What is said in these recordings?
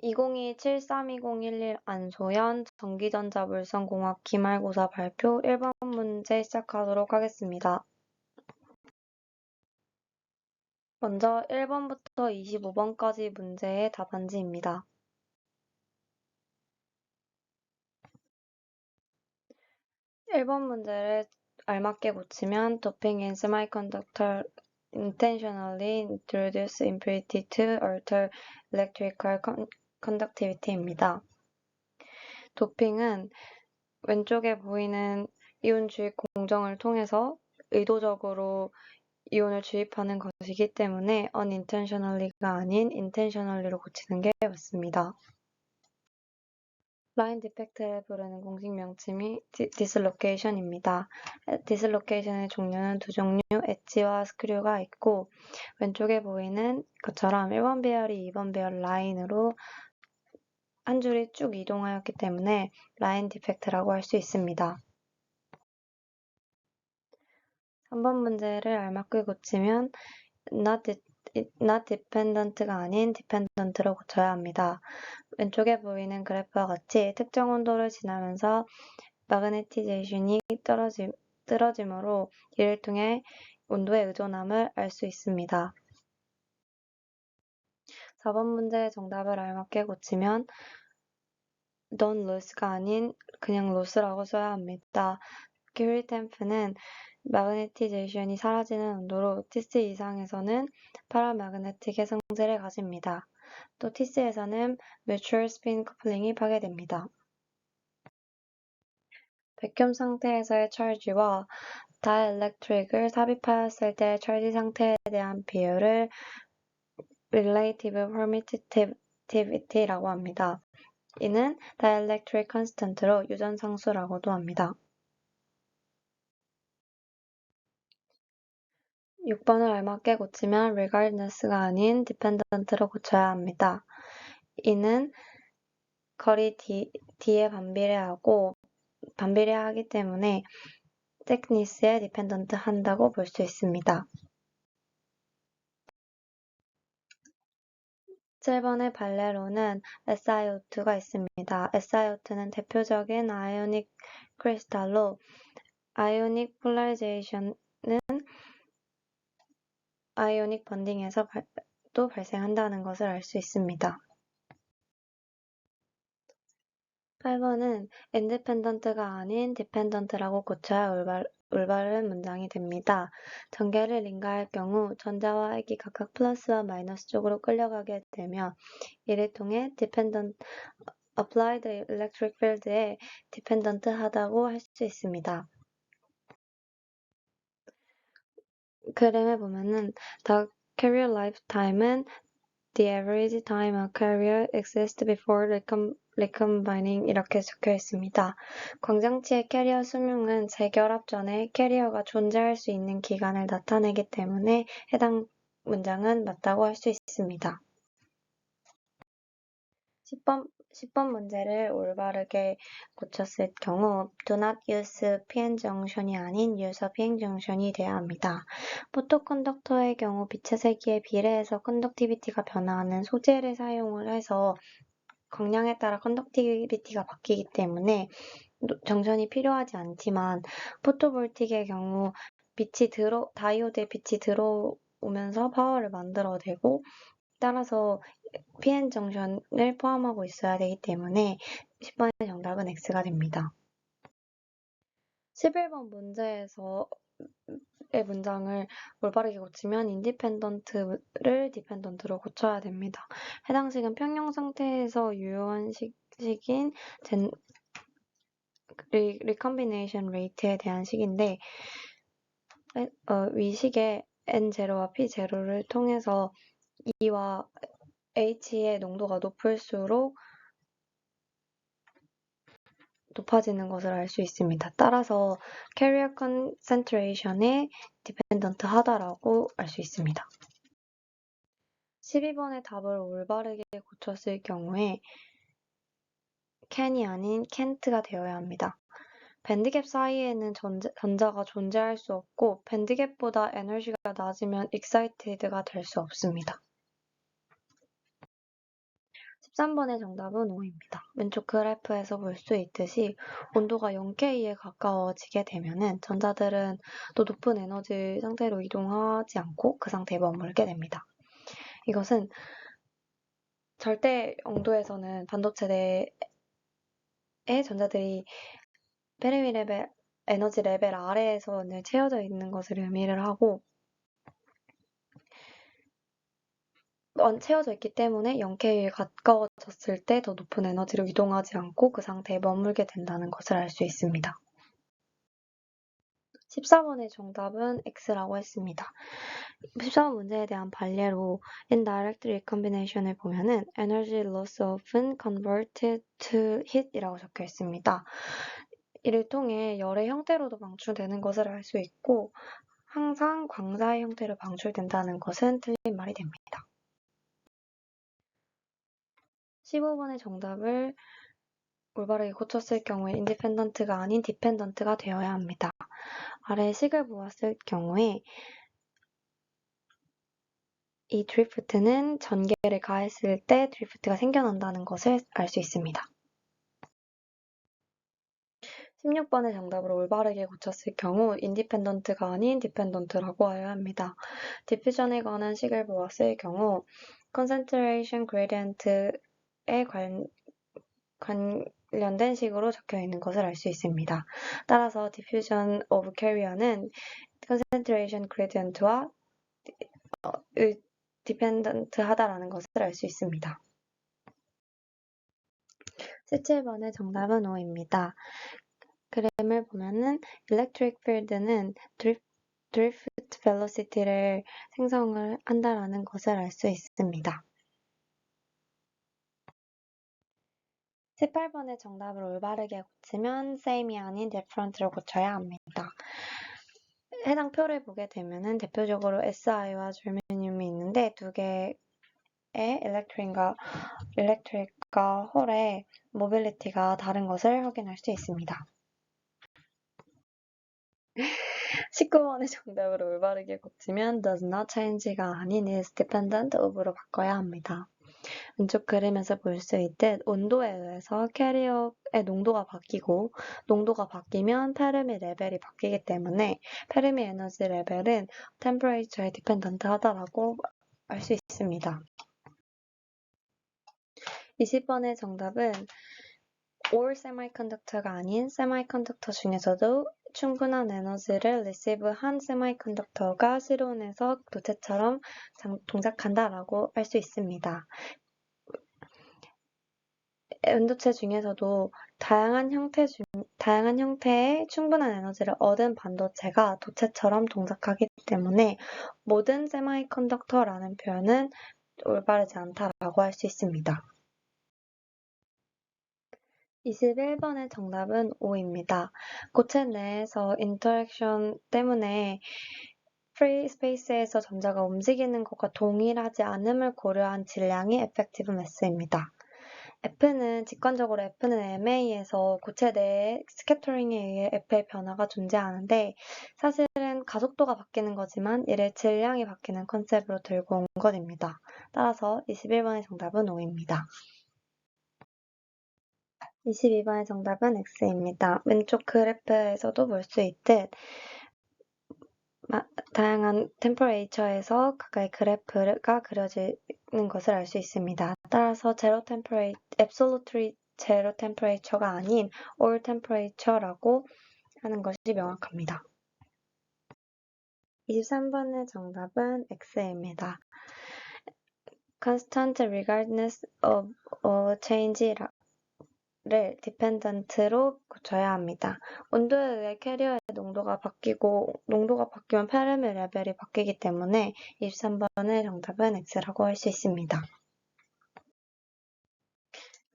2022-732011 안소연 전기전자물성공학 기말고사 발표 1번 문제 시작하도록 하겠습니다. 먼저 1번부터 25번까지 문제의 답안지입니다. 1번 문제를 알맞게 고치면 doping in semiconductor intentionally introduce impurity to alter electrical conductivity입니다. 도핑은 왼쪽에 보이는 이온 주입 공정을 통해서 의도적으로 이온을 주입하는 것이기 때문에 unintentionally가 아닌 intentionally로 고치는 게 맞습니다. 라인 디펙트를 부르는 공식 명칭이 dislocation입니다. dislocation의 종류는 두 종류, 엣지와 스크류가 있고 왼쪽에 보이는 것처럼 1번 배열이 2번 배열 라인으로 한 줄이 쭉 이동하였기 때문에 라인 디펙트라고 할 수 있습니다. 3번 문제를 알맞게 고치면 not dependent가 아닌 dependent로 고쳐야 합니다. 왼쪽에 보이는 그래프와 같이 특정 온도를 지나면서 마그네티제이션이 떨어지므로 이를 통해 온도의 의존함을 알 수 있습니다. 4번 문제의 정답을 알맞게 고치면 don't lose가 아닌 그냥 lose라고 써야 합니다. curie temp는 마그네티제이션이 사라지는 온도로 Tc 이상에서는 파라마그네틱의 성질을 가집니다. 또 Tc에서는 mutual spin coupling이 파괴됩니다. 백큐um 상태에서의 찰지와 다이엘렉트릭을 삽입하였을 때의 찰지 상태에 대한 비율을 relative permittivity라고 합니다. 이는 다이엘렉트릭 컨스턴트로 유전상수라고도 합니다. 6번을 알맞게 고치면 regardless가 아닌 dependent로 고쳐야 합니다. 이는 거리 d에 반비례하기 때문에 thickness에 dependent 한다고 볼 수 있습니다. 7번의 발레로는 SiO2가 있습니다. SiO2는 대표적인 아이오닉 크리스탈로 아이오닉 폴라리제이션은 아이오닉 번딩에서 또 발생한다는 것을 알 수 있습니다. 8번은 independent가 아닌 dependent라고 고쳐야 올바른 문장이 됩니다. 전개를 링가할 경우 전자와 핵이 각각 플러스와 마이너스 쪽으로 끌려가게 되며 이를 통해 applied electric field에 dependent 하다고 할 수 있습니다. 그림에 보면은 the carrier lifetime은 the average time a carrier exists before recombining 이렇게 적혀 있습니다. 광장치의 캐리어 수명은 재결합 전에 캐리어가 존재할 수 있는 기간을 나타내기 때문에 해당 문장은 맞다고 할 수 있습니다. 10번 문제를 올바르게 고쳤을 경우 do not use PN 정션이 아닌 use PN 정션이 돼야 합니다. 포토컨덕터의 경우 빛의 세기에 비례해서 컨덕티비티가 변화하는 소재를 사용을 해서 광량에 따라 컨덕티비티가 바뀌기 때문에 정션이 필요하지 않지만 포토볼틱의 경우 다이오드의 빛이 들어오면서 파워를 만들어내고 따라서 PN 정션을 포함하고 있어야 되기 때문에 10번의 정답은 X가 됩니다. 11번 문제에서의 문장을 올바르게 고치면 independent를 dependent로 고쳐야 됩니다. 해당 식은 평형 상태에서 유효한 식인 recombination rate에 대한 식인데 위 식의 N0와 P0를 통해서 E와 H의 농도가 높을수록 높아지는 것을 알 수 있습니다. 따라서 carrier concentration에 dependent 하다라고 알 수 있습니다. 12번의 답을 올바르게 고쳤을 경우에 can이 아닌 can't가 되어야 합니다. 밴드갭 사이에는 전자가 존재할 수 없고 밴드갭보다 에너지가 낮으면 excited가 될 수 없습니다. 13번의 정답은 O입니다. 왼쪽 그래프에서 볼 수 있듯이 온도가 0K에 가까워지게 되면은 전자들은 또 높은 에너지 상태로 이동하지 않고 그 상태에 머물게 됩니다. 이것은 절대 영도에서는 반도체 내의 전자들이 페르미 레벨, 에너지 레벨 아래에서는 채워져 있는 것을 의미를 하고 채워져 있기 때문에 0K에 가까워졌을 때 더 높은 에너지로 이동하지 않고 그 상태에 머물게 된다는 것을 알 수 있습니다. 14번의 정답은 X라고 했습니다. 14번 문제에 대한 반례로 indirect recombination을 보면은 energy loss often converted to heat이라고 적혀 있습니다. 이를 통해 열의 형태로도 방출되는 것을 알 수 있고 항상 광자의 형태로 방출된다는 것은 틀린 말이 됩니다. 15번의 정답을 올바르게 고쳤을 경우에 인디펜던트가 아닌 디펜던트가 되어야 합니다. 아래 식을 보았을 경우에 이 드리프트는 전개를 가했을 때 드리프트가 생겨난다는 것을 알 수 있습니다. 16번의 정답으로 올바르게 고쳤을 경우 인디펜던트가 아닌 디펜던트라고 하여야 합니다. 디퓨전에 관한 식을 보았을 경우 concentration gradient에 관련된 식으로 적혀 있는 것을 알 수 있습니다. 따라서 diffusion of carrier는 concentration gradient와 디펜던트하다라는 것을 알 수 있습니다. 17번의 정답은 O입니다. 그램을 보면은 electric field는 drift velocity를 생성을 한다라는 것을 알 수 있습니다. 18번의 정답을 올바르게 고치면 same이 아닌 different로 고쳐야 합니다. 해당 표를 보게 되면은 대표적으로 Si와 germanium이 있는데 두 개의 일렉트릭과 홀의 모빌리티가 다른 것을 확인할 수 있습니다. 19번의 정답으로 올바르게 고치면 does not change가 아닌 is dependent of로 바꿔야 합니다. 왼쪽 그림에서 볼 수 있듯 온도에 의해서 캐리어의 농도가 바뀌고 농도가 바뀌면 페르미 레벨이 바뀌기 때문에 페르미 에너지 레벨은 템퍼레이처에 디펜던트 하다라고 알 수 있습니다. 20번의 정답은 all semiconductor가 아닌 semiconductor 중에서도 충분한 에너지를 리시브한 세미컨덕터가 실온에서 도체처럼 동작한다라고 할 수 있습니다. 반도체 중에서도 다양한 형태의 충분한 에너지를 얻은 반도체가 도체처럼 동작하기 때문에 모든 세미컨덕터라는 표현은 올바르지 않다라고 할 수 있습니다. 21번의 정답은 O입니다. 고체 내에서 인터랙션 때문에 프리 스페이스에서 전자가 움직이는 것과 동일하지 않음을 고려한 질량이 effective mass입니다. 직관적으로 F는 MA에서 고체 내의 스캐터링에 의해 F의 변화가 존재하는데 사실은 가속도가 바뀌는 거지만 이를 질량이 바뀌는 컨셉으로 들고 온 것입니다. 따라서 21번의 정답은 O입니다. 22번의 정답은 X입니다. 왼쪽 그래프에서도 볼 수 있듯 다양한 템퍼레이처에서 각각의 그래프가 그려지는 것을 알 수 있습니다. 따라서 absolutely 제로 템퍼레이처가 아닌 all temperature라고 하는 것이 명확합니다. 23번의 정답은 X입니다. constant regardless of change를 dependent로 고쳐야 합니다. 온도에 의해 캐리어의 농도가 바뀌면 페르미 레벨이 바뀌기 때문에 23번의 정답은 X라고 할 수 있습니다.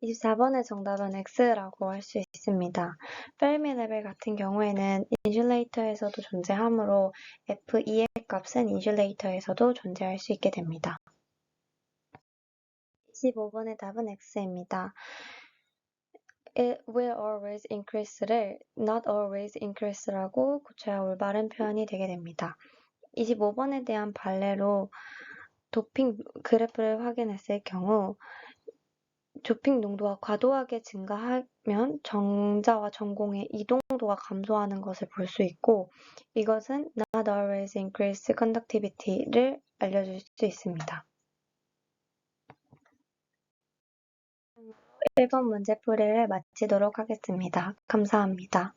24번의 정답은 X라고 할 수 있습니다. 페르미 레벨 같은 경우에는 인슐레이터에서도 존재하므로 F2의 값은 인슐레이터에서도 존재할 수 있게 됩니다. 25번의 답은 X입니다. It will always increase를 not always increase라고 고쳐야 올바른 표현이 되게 됩니다. 25번에 대한 반례로 도핑 그래프를 확인했을 경우 조핑 농도가 과도하게 증가하면 정자와 전공의 이동도가 감소하는 것을 볼 수 있고, 이것은 not always increase conductivity를 알려줄 수 있습니다. 1번 문제풀이를 마치도록 하겠습니다. 감사합니다.